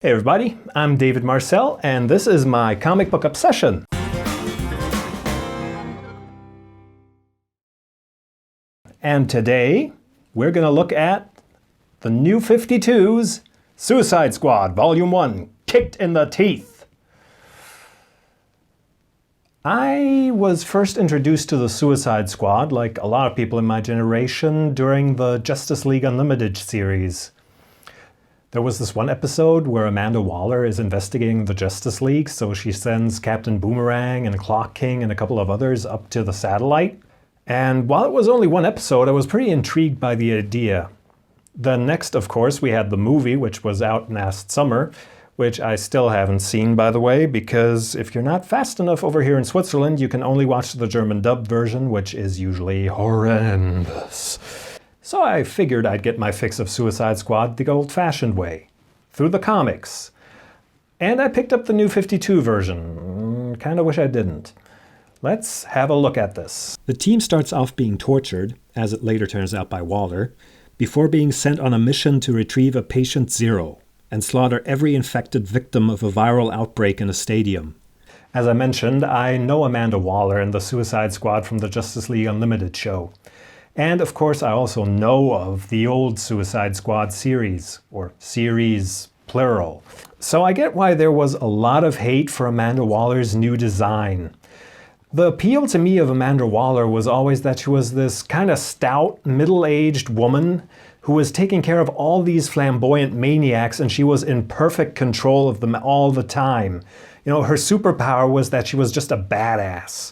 Hey everybody, I'm David Marcel, and this is my comic book obsession. And today, we're going to look at the New 52's Suicide Squad, Volume 1, Kicked in the Teeth. I was first introduced to the Suicide Squad, like a lot of people in my generation, during the Justice League Unlimited series. There was this one episode where Amanda Waller is investigating the Justice League, so she sends Captain Boomerang and Clock King and a couple of others up to the satellite. And while it was only one episode, I was pretty intrigued by the idea. Then next, of course, we had the movie, which was out last summer, which I still haven't seen, by the way, because if you're not fast enough over here in Switzerland, you can only watch the German dub version, which is usually horrendous. So I figured I'd get my fix of Suicide Squad the old-fashioned way, through the comics. And I picked up the New 52 version. Kinda wish I didn't. Let's have a look at this. The team starts off being tortured, as it later turns out by Waller, before being sent on a mission to retrieve a patient zero and slaughter every infected victim of a viral outbreak in a stadium. As I mentioned, I know Amanda Waller and the Suicide Squad from the Justice League Unlimited show. And of course, I also know of the old Suicide Squad series, or series plural. So I get why there was a lot of hate for Amanda Waller's new design. The appeal to me of Amanda Waller was always that she was this kind of stout, middle-aged woman who was taking care of all these flamboyant maniacs, and she was in perfect control of them all the time. You know, her superpower was that she was just a badass.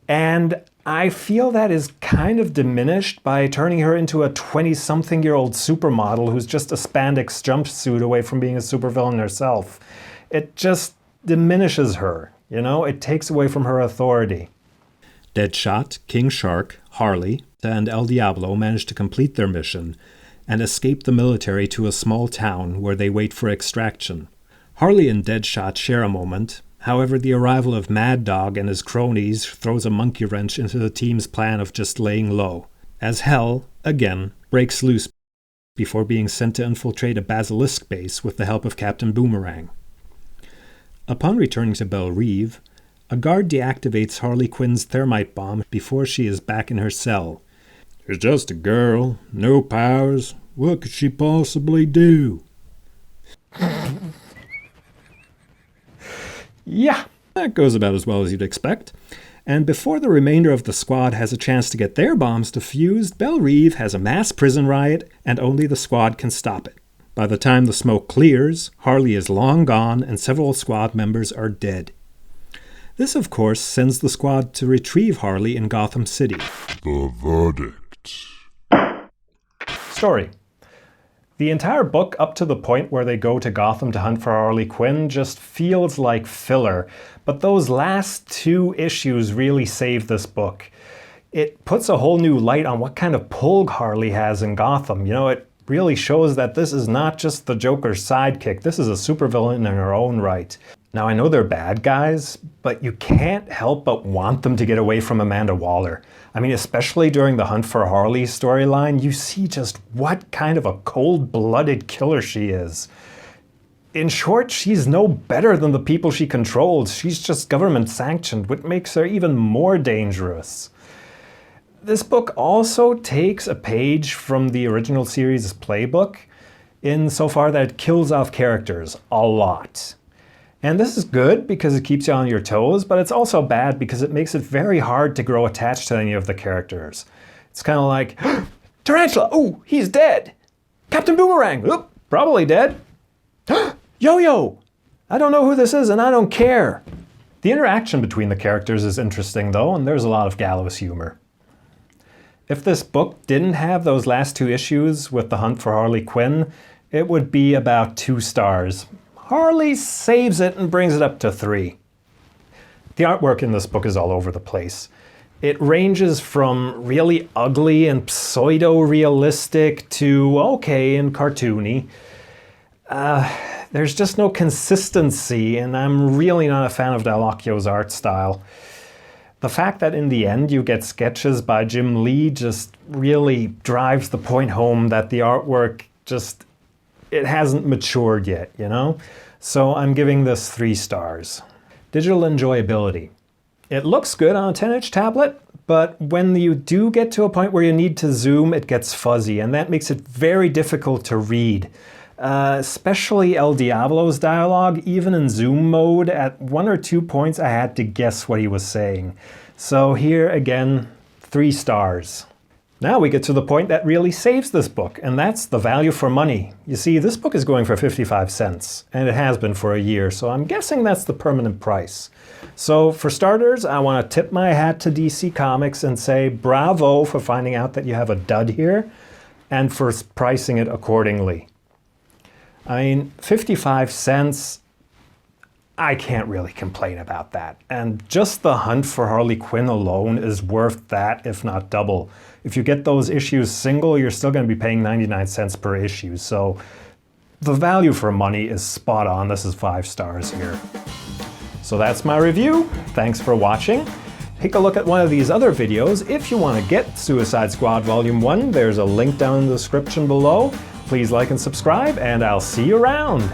And I feel that is kind of diminished by turning her into a 20-something-year-old supermodel who's just a spandex jumpsuit away from being a supervillain herself. It just diminishes her, you know? It takes away from her authority. Deadshot, King Shark, Harley, and El Diablo manage to complete their mission and escape the military to a small town where they wait for extraction. Harley and Deadshot share a moment. However, the arrival of Mad Dog and his cronies throws a monkey wrench into the team's plan of just laying low, as Hell, again, breaks loose before being sent to infiltrate a basilisk base with the help of Captain Boomerang. Upon returning to Belle Reve, a guard deactivates Harley Quinn's thermite bomb before she is back in her cell. "She's just a girl, no powers. What could she possibly do?" Yeah, that goes about as well as you'd expect. And before the remainder of the squad has a chance to get their bombs defused, Belle Reve has a mass prison riot, and only the squad can stop it. By the time the smoke clears, Harley is long gone and several squad members are dead. This, of course, sends the squad to retrieve Harley in Gotham City. The verdict. Story. The entire book up to the point where they go to Gotham to hunt for Harley Quinn just feels like filler, but those last two issues really save this book. It puts a whole new light on what kind of pull Harley has in Gotham. You know, it really shows that this is not just the Joker's sidekick, this is a supervillain in her own right. Now, I know they're bad guys, but you can't help but want them to get away from Amanda Waller. I mean, especially during the Hunt for Harley storyline, you see just what kind of a cold-blooded killer she is. In short, she's no better than the people she controls. She's just government-sanctioned, which makes her even more dangerous. This book also takes a page from the original series' playbook, insofar that it kills off characters a lot. And this is good because it keeps you on your toes, but it's also bad because it makes it very hard to grow attached to any of the characters. It's kind of like, Tarantula, oh, he's dead. Captain Boomerang, oh, probably dead. Yo-Yo, I don't know who this is and I don't care. The interaction between the characters is interesting though, and there's a lot of gallows humor. If this book didn't have those last two issues with the Hunt for Harley Quinn, it would be about 2 stars. Harley saves it and brings it up to 3. The artwork in this book is all over the place. It ranges from really ugly and pseudo-realistic to okay and cartoony. There's just no consistency, and I'm really not a fan of Dall'Occhio's art style. The fact that in the end you get sketches by Jim Lee just really drives the point home that the artwork just it hasn't matured yet, you know? So I'm giving this 3 stars. Digital enjoyability. It looks good on a 10-inch tablet, but when you do get to a point where you need to zoom, it gets fuzzy, and that makes it very difficult to read. Especially El Diablo's dialogue, even in zoom mode, at 1 or 2 points I had to guess what he was saying. So here again, 3 stars. Now we get to the point that really saves this book, and that's the value for money. You see, this book is going for 55 cents, and it has been for a year, so I'm guessing that's the permanent price. So for starters, I want to tip my hat to DC Comics and say bravo for finding out that you have a dud here, and for pricing it accordingly. I mean, 55 cents, I can't really complain about that. And just the hunt for Harley Quinn alone is worth that, if not double. If you get those issues single, you're still going to be paying 99 cents per issue. So the value for money is spot on. This is 5 stars here. So that's my review. Thanks for watching. Take a look at one of these other videos. If you want to get Suicide Squad Volume 1, there's a link down in the description below. Please like and subscribe, and I'll see you around.